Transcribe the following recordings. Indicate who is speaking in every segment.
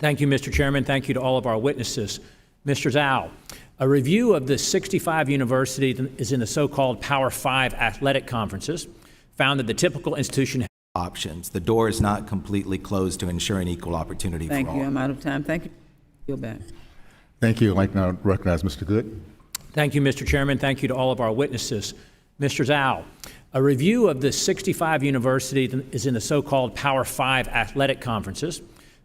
Speaker 1: Thank you, Mr. Chairman. Thank you to all of our witnesses. Mr. Zhao, a review of the 65 universities is in the so-called Power 5 athletic conferences found that the typical institution
Speaker 2: options. The door is not completely closed to ensuring equal opportunity for all.
Speaker 3: Thank you. I'm out of time. Thank you. Yield back.
Speaker 4: Thank you. I'd like now to recognize Mr. Good.
Speaker 1: Thank you, Mr. Chairman. Thank you to all of our witnesses. Mr. Zhao, a review of the 65 universities is in the so-called Power 5 athletic conferences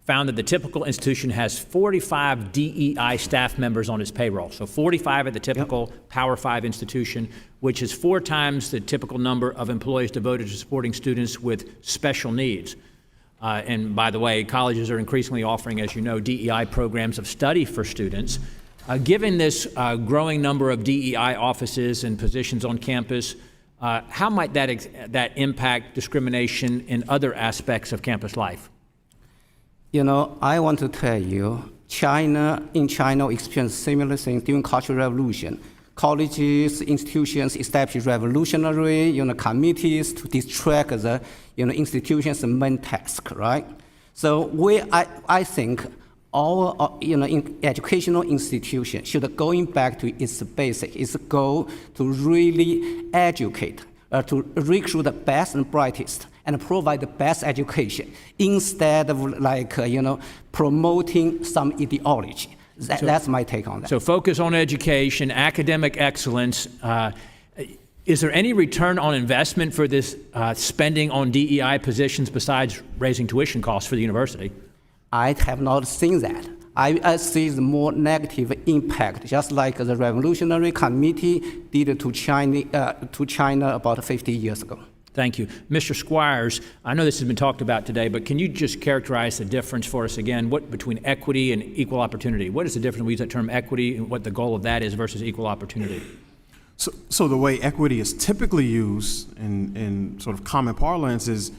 Speaker 1: found that the typical institution has 45 DEI staff members on its payroll. So 45 at the typical Power 5 institution, which is 4 times the typical number of employees devoted to supporting students with special needs. And by the way, colleges are increasingly offering, as you know, DEI programs of study for students. Given this growing number of DEI offices and positions on campus, how might that impact discrimination in other aspects of campus life?
Speaker 5: You know, I want to tell you, in China experienced similar things during Cultural Revolution. Colleges, institutions established revolutionary, committees to distract the, institution's main task, right? So I think our, educational institution should going back to its basic, its goal to really educate, to recruit the best and brightest, and provide the best education instead of promoting some ideology. That's my take on that.
Speaker 1: So focus on education, academic excellence. Is there any return on investment for this spending on DEI positions besides raising tuition costs for the university?
Speaker 5: I have not seen that. I see the more negative impact, just like the Revolutionary Committee did to China about 50 years ago.
Speaker 1: Thank you. Mr. Squires, I know this has been talked about today, but can you just characterize the difference for us again, between equity and equal opportunity? What is the difference? We use that term equity and what the goal of that is versus equal opportunity.
Speaker 6: So the way equity is typically used in sort of common parlance is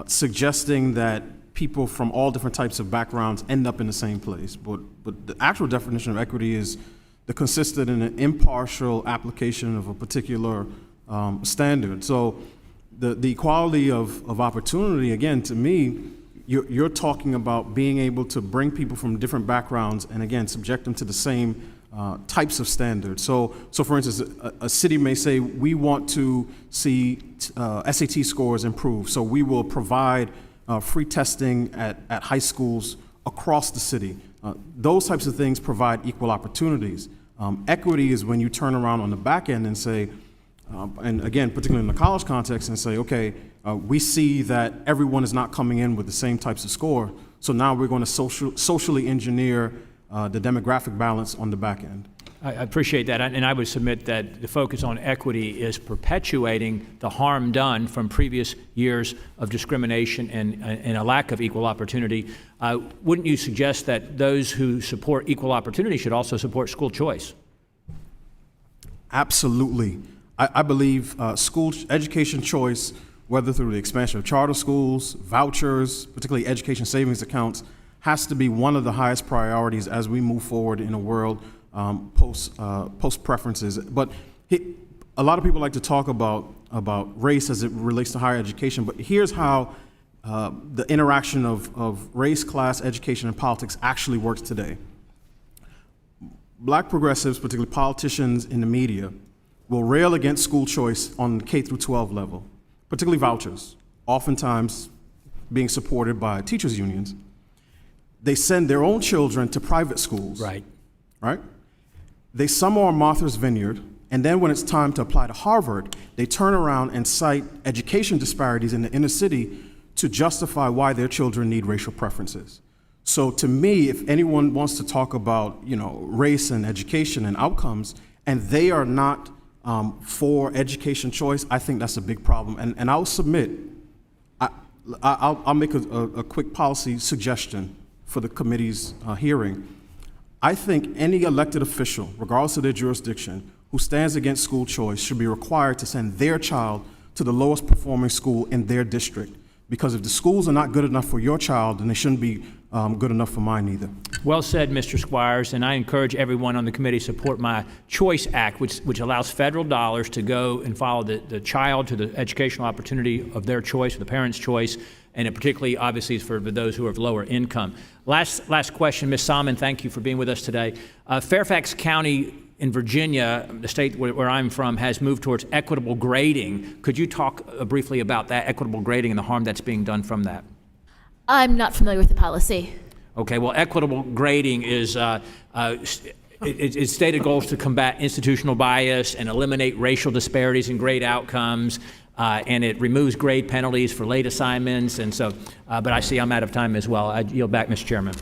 Speaker 6: suggesting that people from all different types of backgrounds end up in the same place. But the actual definition of equity is the consistent and impartial application of a particular standard. So the equality of opportunity, again, to me, you're talking about being able to bring people from different backgrounds and, again, subject them to the same types of standards. So for instance, a city may say, we want to see SAT scores improve, so we will provide free testing at high schools across the city. Those types of things provide equal opportunities. Equity is when you turn around on the back end and say, and again, particularly in the college context, and say, okay, we see that everyone is not coming in with the same types of score, so now we're going to socially engineer the demographic balance on the back end.
Speaker 1: I appreciate that, and I would submit that the focus on equity is perpetuating the harm done from previous years of discrimination and a lack of equal opportunity. Wouldn't you suggest that those who support equal opportunity should also support school choice?
Speaker 6: Absolutely. I believe school education choice, whether through the expansion of charter schools, vouchers, particularly education savings accounts, has to be one of the highest priorities as we move forward in a world post preferences. But a lot of people like to talk about race as it relates to higher education, but here's how the interaction of race, class, education, and politics actually works today. Black progressives, particularly politicians in the media, will rail against school choice on the K through 12 level, particularly vouchers, oftentimes being supported by teachers' unions. They send their own children to private schools. Right? They summer on Martha's Vineyard, and then when it's time to apply to Harvard, they turn around and cite education disparities in the inner city to justify why their children need racial preferences. So to me, if anyone wants to talk about race and education and outcomes, and they are not for education choice, I think that's a big problem. And I'll submit, I'll make a quick policy suggestion for the committee's hearing. I think any elected official, regardless of their jurisdiction, who stands against school choice should be required to send their child to the lowest performing school in their district. Because if the schools are not good enough for your child, then they shouldn't be good enough for mine either.
Speaker 1: Well said, Mr. Squires, and I encourage everyone on the committee to support my Choice Act, which allows federal dollars to go and follow the child to the educational opportunity of their choice, or the parent's choice, and it particularly, obviously, for those who are of lower income. Last question, Ms. Salmon, thank you for being with us today. Fairfax County in Virginia, the state where I'm from, has moved towards equitable grading. Could you talk briefly about that equitable grading and the harm that's being done from that?
Speaker 7: I'm not familiar with the policy.
Speaker 1: Okay, well, equitable grading is its stated goal is to combat institutional bias and eliminate racial disparities in grade outcomes, and it removes grade penalties for late assignments. And so, but I see I'm out of time as well. I yield back, Mr. Chairman.